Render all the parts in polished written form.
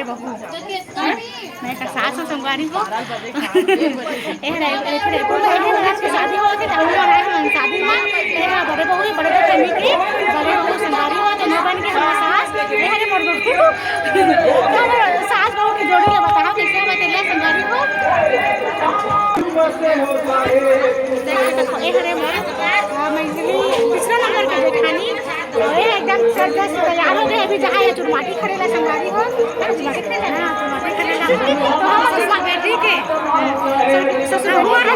बड़े बहू मैं का सास हो संगवारी हो शादी हो शादी में बड़े बहू बड़े फैमिली के बड़े बहू संगवारी हो तो मैं बन के हमारा सास सास बहू की जोड़ी बताओ कैसे बतेला संगवारी हो तीसरा नंबर का जेठानी एकदम सरदस्त तैयार हो गए अभी जहाँ ये चुरमाटी खड़ेला संगवारी हो चुरमाटी खड़ेला बेटी के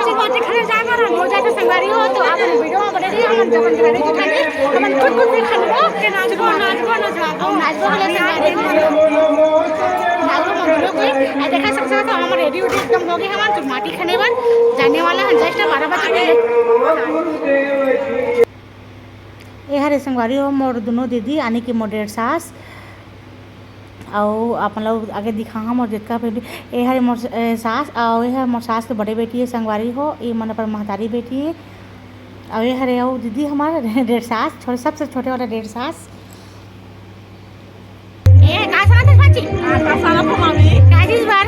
चुरमाटी खड़े जाए मारा हो जाए संगवारी हो तो आप वीडियो में बने रहिए हम जब जेठानी हम खुद दिखाबो के नाचबो वाले संगवारी देखा सकते हो तो हमारे रेडी उडी एकदम हो गए हमारे चुरमाटी खाने पर जाने वाला है जस्ट 12 बजे ये हरे संगवारी हो मोर दोनों दीदी यानी कि मोर डेढ़ सास और अपन लोग आगे दिखा मोर जितना बेटी ये हरे मोर सास और ये मोर सास के बड़े बेटी है संगवारी हो ये मन पर महतारी बेटी है और ये हरे और दीदी हमारा डेढ़ सास सबसे छोटे वाला डेढ़ सास ये का सुना था बच्ची का सारा मामी का इस बार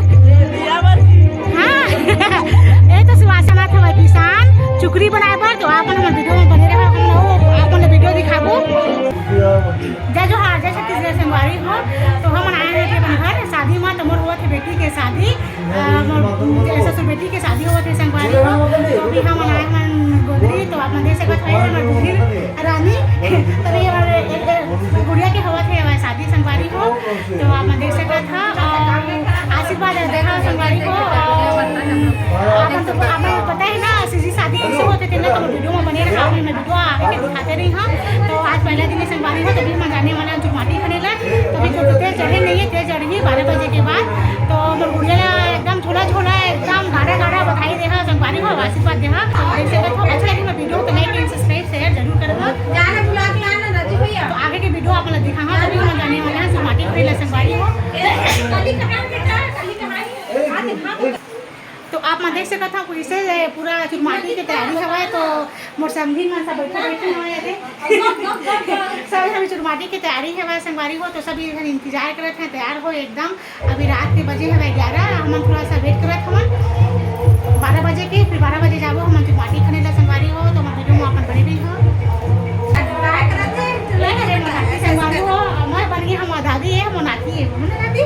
हां ये तो सुवासना था किसान चुकरी बनाए पर तो आपन हम वीडियो में बने रहे हम आपन वीडियो दिखाबो जय जोहार जय छत्तीसगढ़ संगवारी हो तो हम आए हैं के घर शादी में तो मोर हुआ थे बेटी के शादी ससुर बेटी के शादी हुआ थे संगवारी हो तो अभी हम आए हैं गोदरी तो आप देख सकते हैं हमारे गोदरी रानी तो ये गुड़िया के हुआ थे शादी संगवारी हो तो आप देख सकते था आशीर्वाद देखा संगवारी को आपको पता है ना सीधी शादी ऐसे होते थे ना तो वीडियो में बने रहा मैं वीडियो आगे दिखाते रही हाँ तो आज पहला दिन संगवारी हो तभी मैं जाने वाला चुरमाटी खनेला तो भी तेज चढ़े नहीं है तेज चढ़ी 12 बजे के बाद तो मोर गुड़िया एकदम छोला छोला एकदम गाढ़ा गाढ़ा बधाई देहा संगवारी हो आशीर्वाद देहा ऐसे अच्छा लगी मैं वीडियो को लाइक एंड सब्सक्राइब शेयर जरूर करना जाना बुला के आना राजू भैया तो आगे के वीडियो आप लोग दिखाऊंगा तभी मैं जाने वाला है चुरमाटी खनेला संगवारी हो तो आप मैं देख सकता था इसे पूरा चुरमाटी की तैयारी हवा तो मोर समझी में सब बैठे हुए सब हम चुरमाटी की तैयारी है संगवारी हो तो सभी इंतजार करते हैं तैयार हो एकदम अभी रात के बजे है 11 हम थोड़ा सा वेट करते हम 12 बजे के फिर 12 बजे जाबो हम चुरमाटी खाने ला संगवारी हो तो मैं वीडियो में अपन बने भी हो संगवारी हो मैं बन गई हम दादी है हम नाती है दादी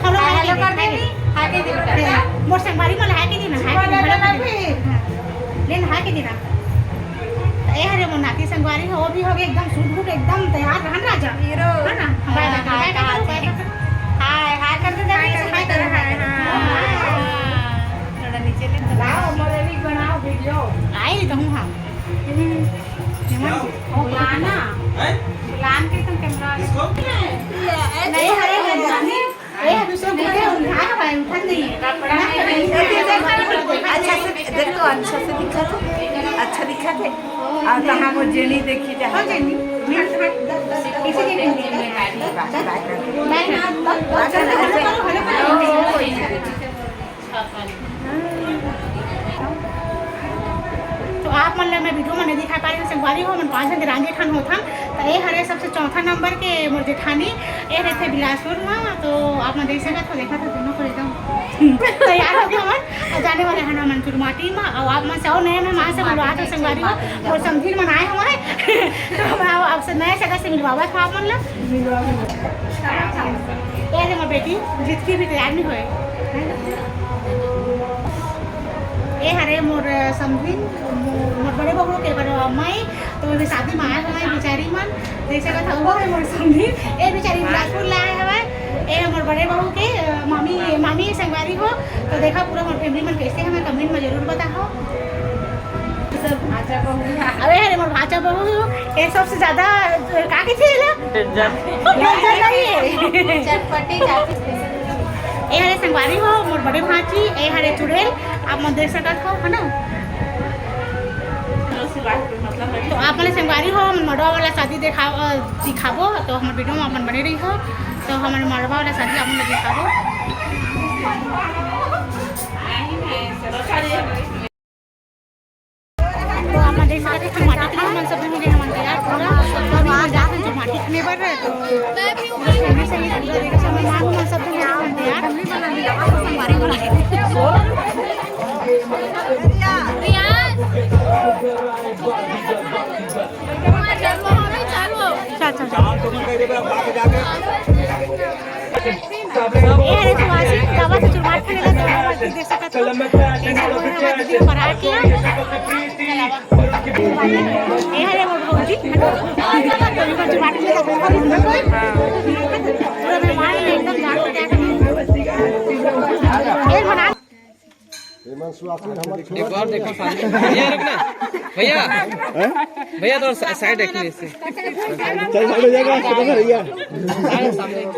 हम लोग हेलो कर देंगे हाके दिन मोर संगवारी में हाके दिन लेन हाके दिन ए हरे मोर नाती संगवारी हो भी हो गए एकदम सूट एकदम तैयार रहन राजा हीरो है ना हाय हाय कर दे हाय कर हाय थोड़ा नीचे ले बनाओ मोरे भी बनाओ वीडियो आई तो हूं हां बुलाना बुलान के तुम कैमरा इसको नहीं हरे ए दूसरा बोले उठा भाई उठा नहीं अच्छा से देखो अच्छा से दिखा था अच्छा दिखा थे और कहाँ वो जेनी देखी जा हाँ जेनी इसी के तो आप मतलब मैं वीडियो में नहीं दिखा पाई संगवारी हो मन 5 दिन रांझे ठान होता तो ये हरे सबसे चौथा नंबर के मोर जेठानी ये रहते बिलासपुर में तो आप मैं देख सकते हो देखा था दोनों को एकदम तैयार हो गया मन जाने वाले हैं मन चुरमाटी में और आप मैं सौ नए में माँ से मिलवा तो संगवारी हो और समझी में आए हमारे तो अब से नए जगह से मिलवा था आप मतलब ये मेरी बेटी जितकी भी तैयार नहीं हुए ये हरे मोर समझी मोर बड़े बहू के बड़े अम्माई तो भी शादी में आए हमारे बेचारी मन देख सकते था वो है मोर समझी ये बेचारी बिलासपुर लाए हमारे ये मोर बड़े बहू के मामी संगवारी हो तो देखा पूरा मोर फैमिली मन कैसे हमें कमेंट में जरूर बताओ अरे अरे मोर भाचा बहू ये सबसे ज्यादा का की थी ये हरे संगवारी हो मोर बड़े भाची ये हरे चुड़ैल आप मन देख सकते हो है ना तो आप मैंने संगवारी हो मड़वा वाला शादी दिखाबो तो हमारे वीडियो में अपन बने रही हो तो हमारे मड़वा वाला शादी आप दिखाबो तो आप देख सकते हैं माटी सब मिले हमारे यार पूरा तो वहाँ जाकर जो माटी खाने कर रहे तो खाने से ही पूरा देखा समय मालूम सब तो यहाँ बनते यार हम भी बना दिया हमारे बनाए देख सकते हो एक बार देखो सामने भैया रुकना भैया भैया तो साइड देखिए इससे चल साइड हो जाएगा सामने